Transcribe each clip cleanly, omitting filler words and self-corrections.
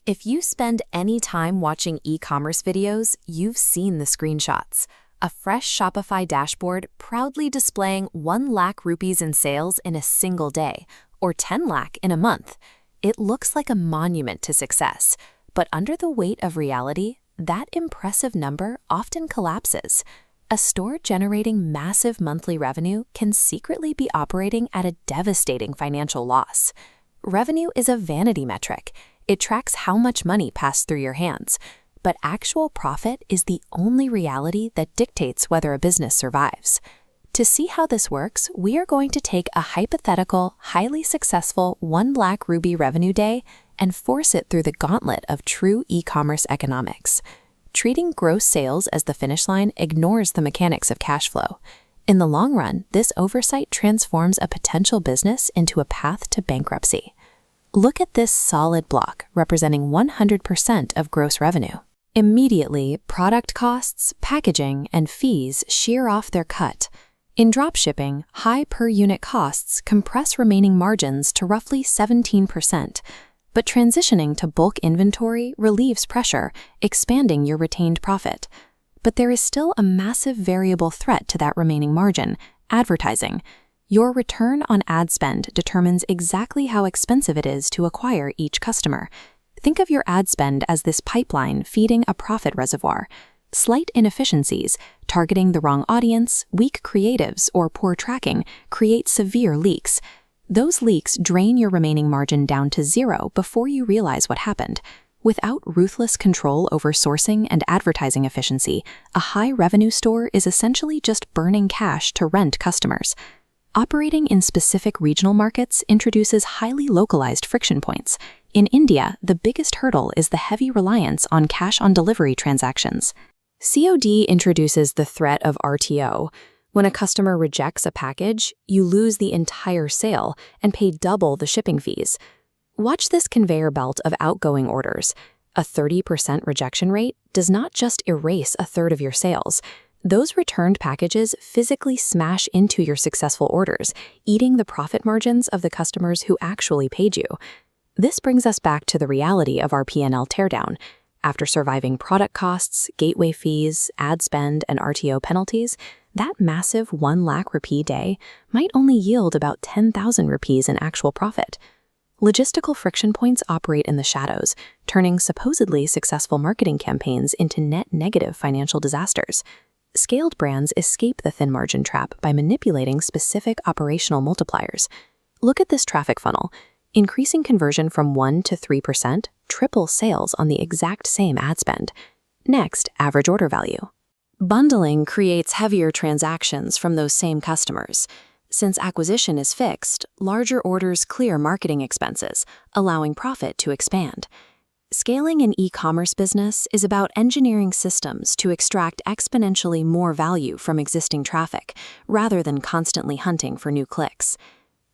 If you spend any time watching e-commerce videos, you've seen the screenshots. A fresh Shopify dashboard proudly displaying 1 lakh rupees in sales in a single day, or 10 lakh in a month. It looks like a monument to success, but under the weight of reality, that impressive number often collapses. A store generating massive monthly revenue can secretly be operating at a devastating financial loss. Revenue is a vanity metric. It tracks how much money passed through your hands, but actual profit is the only reality that dictates whether a business survives. To see how this works, we are going to take a hypothetical, highly successful 1 lakh rupee revenue day and force it through the gauntlet of true e-commerce economics. Treating gross sales as the finish line ignores the mechanics of cash flow. In the long run, this oversight transforms a potential business into a path to bankruptcy. Look at this solid block representing 100% of gross revenue. Immediately, product costs, packaging, and fees shear off their cut. In dropshipping, high per-unit costs compress remaining margins to roughly 17%, but transitioning to bulk inventory relieves pressure, expanding your retained profit. But there is still a massive variable threat to that remaining margin: advertising. Your return on ad spend determines exactly how expensive it is to acquire each customer. Think of your ad spend as this pipeline feeding a profit reservoir. Slight inefficiencies, targeting the wrong audience, weak creatives, or poor tracking create severe leaks. Those leaks drain your remaining margin down to zero before you realize what happened. Without ruthless control over sourcing and advertising efficiency, a high-revenue store is essentially just burning cash to rent customers. Operating in specific regional markets introduces highly localized friction points. In India, the biggest hurdle is the heavy reliance on cash-on-delivery transactions. COD introduces the threat of RTO. When a customer rejects a package, you lose the entire sale and pay double the shipping fees. Watch this conveyor belt of outgoing orders. A 30% rejection rate does not just erase a third of your sales. Those returned packages physically smash into your successful orders, eating the profit margins of the customers who actually paid you. This brings us back to the reality of our P&L teardown. After surviving product costs, gateway fees, ad spend, and RTO penalties, that massive 1 lakh rupee day might only yield about 10,000 rupees in actual profit. Logistical friction points operate in the shadows, turning supposedly successful marketing campaigns into net negative financial disasters. Scaled brands escape the thin margin trap by manipulating specific operational multipliers. Look at this traffic funnel. Increasing conversion from 1 to 3% triples sales on the exact same ad spend. Next, average order value. Bundling creates heavier transactions from those same customers. Since acquisition is fixed, larger orders clear marketing expenses, allowing profit to expand. Scaling an e-commerce business is about engineering systems to extract exponentially more value from existing traffic, rather than constantly hunting for new clicks.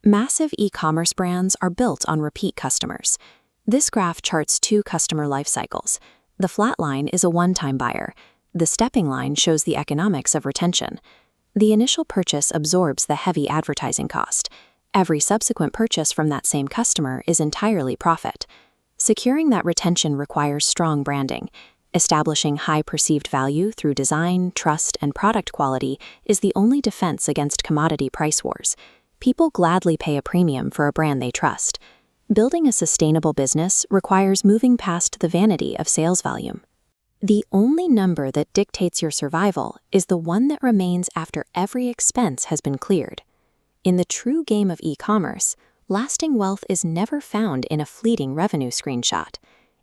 Massive e-commerce brands are built on repeat customers. This graph charts 2 customer life cycles. The flat line is a one-time buyer. The stepping line shows the economics of retention. The initial purchase absorbs the heavy advertising cost. Every subsequent purchase from that same customer is entirely profit. Securing that retention requires strong branding. Establishing high perceived value through design, trust, and product quality is the only defense against commodity price wars. People gladly pay a premium for a brand they trust. Building a sustainable business requires moving past the vanity of sales volume. The only number that dictates your survival is the one that remains after every expense has been cleared. In the true game of e-commerce, lasting wealth is never found in a fleeting revenue screenshot.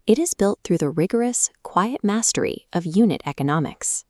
It is built through the rigorous, quiet mastery of unit economics.